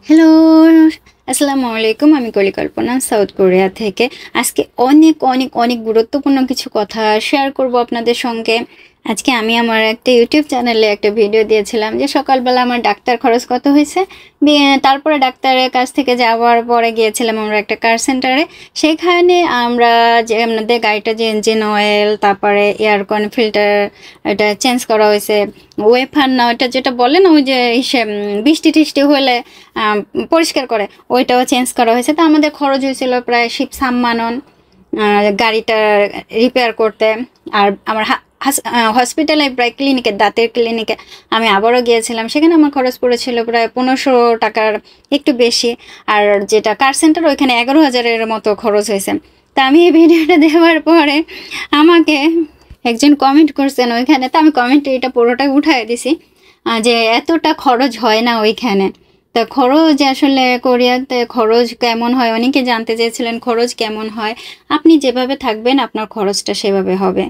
Hello, আসসালামু আলাইকুম। আমি কল্পনা সাউথ কোরিয়া থেকে। আজকে অনেক অনেক অনেক গুরুত্বপূর্ণ কিছু কথা শেয়ার করব আপনাদের সঙ্গে। আজকে আমি আমার একটা ইউটিউব চ্যানেলে একটা ভিডিও দিয়েছিলাম যে সকালবেলা আমার ডাক্তার খরচ কত হয়েছে। তারপরে ডাক্তারের কাছ থেকে যাওয়ার পরে গিয়েছিলাম আমরা একটা কার সেন্টারে। সেখানে আমরা যে আমাদের গাড়িটা যে ইঞ্জিন অয়েল, তারপরে এয়ারকন ফিল্টার এটা চেঞ্জ করা হয়েছে। ওয়েফার না ওইটা যেটা বলে না, ওই যে বৃষ্টি টিষ্টি হলে পরিষ্কার করে, ওইটাও চেঞ্জ করা হয়েছে। তো আমাদের খরচ হয়েছিল প্রায় 6 গাড়িটা রিপেয়ার করতে। আর আমার হসপিটালে প্রায় ক্লিনিকে, দাঁতের ক্লিনিকে আমি আবারও গিয়েছিলাম, সেখানে আমার খরচ পড়েছিল প্রায় 1500 টাকার একটু বেশি। আর যেটা কার সেন্টার ওইখানে 11,000-এর মতো খরচ হয়েছে। তা আমি এই ভিডিওটা দেওয়ার পরে আমাকে একজন কমেন্ট করছেন ওইখানে, তো আমি কমেন্টে এটা পুরোটাই উঠাই দিছি যে এতটা খরচ হয় না ওইখানে। তো খরচ আসলে কোরিয়াতে খরচ কেমন হয় অনেকে জানতে চেয়েছিলেন, খরচ কেমন হয়। আপনি যেভাবে থাকবেন আপনার খরচটা সেভাবে হবে।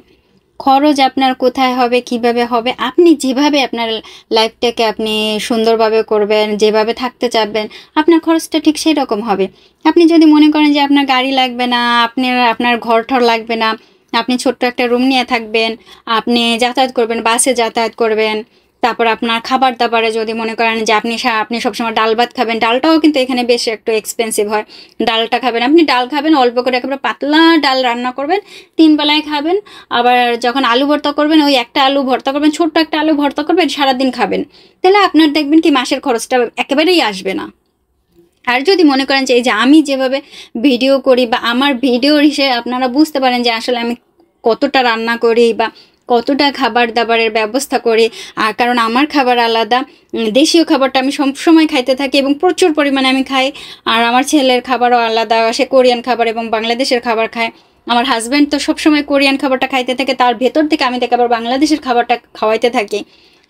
খরচ আপনার কোথায় হবে, কিভাবে হবে, আপনি যেভাবে আপনার লাইফটাকে আপনি সুন্দরভাবে করবেন, যেভাবে থাকতে চাইবেন, আপনার খরচটা ঠিক সেই রকম হবে। আপনি যদি মনে করেন যে আপনার গাড়ি লাগবে না, আপনার ঘর ঠর লাগবে না, আপনি ছোট্ট একটা রুম নিয়ে থাকবেন, আপনি যাতায়াত করবেন, বাসে যাতায়াত করবেন, তারপর আপনার খাবার দাবারে যদি মনে করেন যে আপনি সবসময় ডাল ভাত খাবেন, ডালটাও কিন্তু এখানে বেশ একটু এক্সপেন্সিভ হয়। ডালটা খাবেন, আপনি ডাল খাবেন অল্প করে, একেবারে পাতলা ডাল রান্না করবেন, 3 বেলায় খাবেন। আবার যখন আলু ভর্তা করবেন, ওই একটা আলু ভর্তা করবেন, ছোট্ট একটা আলু ভর্তা করবেন, সারাদিন খাবেন। তাহলে আপনার দেখবেন কি মাসের খরচটা একেবারেই আসবে না। আর যদি মনে করেন যে এই যে আমি যেভাবে ভিডিও করি বা আমার ভিডিওর হিসেবে আপনারা বুঝতে পারেন যে আসলে আমি কতটা রান্না করি বা কতটা খাবার দাবারের ব্যবস্থা করি। আর কারণ আমার খাবার আলাদা, দেশীয় খাবারটা আমি সবসময় খাইতে থাকি এবং প্রচুর পরিমাণে আমি খাই। আর আমার ছেলের খাবারও আলাদা, সে কোরিয়ান খাবার এবং বাংলাদেশের খাবার খায়। আমার হাজব্যান্ড তো সবসময় কোরিয়ান খাবারটা খাইতে থাকে, তার ভেতর থেকে আমি তাকে আবার বাংলাদেশের খাবারটা খাওয়াইতে থাকি।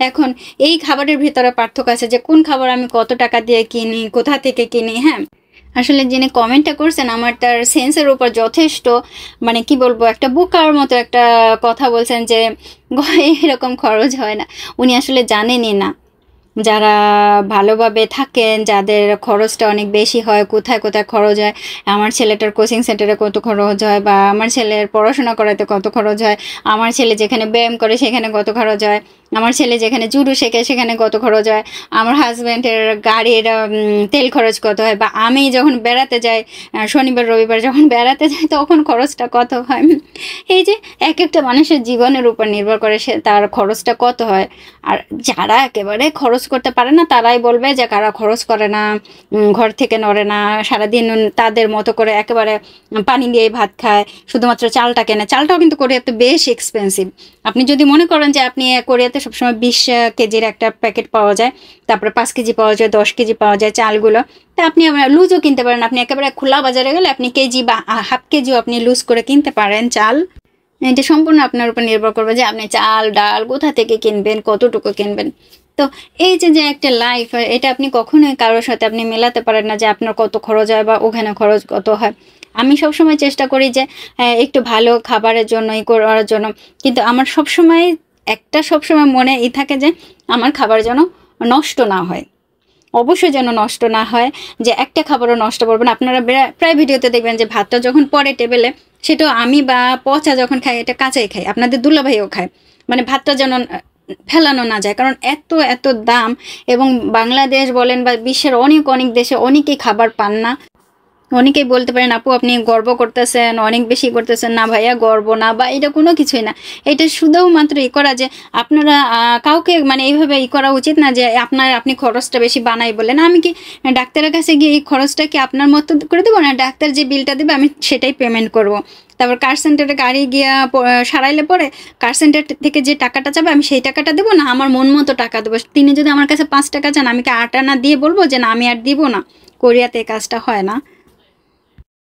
এখন এই খাবারের ভিতরে পার্থক্য আছে যে কোন খাবার আমি কত টাকা দিয়ে কিনি, কোথা থেকে কিনি। হ্যাঁ, আসলে যিনি কমেন্টটা করছেন আমার তার সেন্সের উপর যথেষ্ট, মানে কি বলবো, একটা বোকার মতো একটা কথা বলছেন যে এরকম খরচ হয় না। উনি আসলে জানেনই না যারা ভালোভাবে থাকেন, যাদের খরচটা অনেক বেশি হয়, কোথায় কোথায় খরচ হয়। আমার ছেলেটার কোচিং সেন্টারে কত খরচ হয়, বা আমার ছেলের পড়াশোনা করাতে কত খরচ হয়, আমার ছেলে যেখানে ব্যায়াম করে সেখানে কত খরচ হয়, আমার ছেলে যেখানে জুডো শেখে সেখানে কত খরচ হয়, আমার হাজব্যান্ডের গাড়ির তেল খরচ কত হয়, বা আমি যখন বেড়াতে যাই, শনিবার রবিবার যখন বেড়াতে যাই তখন খরচটা কত হয়। এই যে এক একটা মানুষের জীবনের উপর নির্ভর করে সে তার খরচটা কত হয়। আর যারা একেবারে খরচ করতে পারে না তারাই বলবে যে কারা খরচ করে না, ঘর থেকে নড়ে না, সারাদিন তাদের মতো করে একেবারে পানি দিয়ে ভাত খায়, শুধুমাত্র চালটা কেনে। চালটাও কিন্তু কোরিয়াতে বেশ এক্সপেন্সিভ। আপনি যদি মনে করেন যে আপনি কোরিয়াতে সবসময় 20 কেজির একটা প্যাকেট পাওয়া যায়, তারপরে 5 কেজি পাওয়া যায়, 10 কেজি পাওয়া যায় চালগুলো, তা আপনি লুজও কিনতে পারেন। আপনি একেবারে খোলা বাজারে গেলে আপনি কেজি বা হাফ কেজিও আপনি লুজ করে কিনতে পারেন চাল। এটা সম্পূর্ণ আপনার উপর নির্ভর করবে যে আপনি চাল ডাল কোথা থেকে কিনবেন, কতটুকু কিনবেন। তো এই যে একটা লাইফ, এটা আপনি কখনোই কারোর সাথে আপনি মেলাতে পারেন না যে আপনার কত খরচ হয় বা ওখানে খরচ কত হয়। আমি সবসময় চেষ্টা করি যে একটু ভালো খাবারের জন্য করার জন্য, কিন্তু আমার সবসময় মনে থাকে যে আমার খাবার যেন নষ্ট না হয়, অবশ্যই যেন নষ্ট না হয়, যে একটা খাবারও নষ্ট করবেন। আপনারা প্রায় ভিডিওতে দেখবেন যে ভাতটা যখন পরে টেবিলে, সেটাও আমি বা পচা যখন খাই এটা কাঁচাই খাই, আপনাদের দুলাভাইও খায়। মানে ভাতটা যেন ফেলানো না যায়, কারণ এত এত দাম। এবং বাংলাদেশ বলেন বা বিশ্বের অনেক অনেক দেশে অনেকেই খাবার পান না। অনেকেই বলতে পারেন আপু আপনি গর্ব করতেছেন, অনেক বেশি করতেছেন। না ভাইয়া, গর্ব না বা এটা কোনো কিছুই না। এটা শুধুমাত্র করা যে আপনারা কাউকে মানে এইভাবে করা উচিত না যে আপনি খরচটা বেশি বানাই বলেন। আমি কি ডাক্তারের কাছে গিয়ে এই খরচটা কি আপনার মতো করে দেবো না? ডাক্তার যে বিলটা দেবে আমি সেটাই পেমেন্ট করব। তারপর কার সেন্টারে গাড়ি গিয়া সারাইলে পরে কার সেন্টার থেকে যে টাকাটা চাবে আমি সেই টাকাটা দেবো না, আমার মন মতো টাকা দেবো। তিনি যদি আমার কাছে 5 টাকা চান, আমি কি 8 আনা দিয়ে বলবো যে না আমি আর দিব না? কোরিয়াতে এই কাজটা হয় না।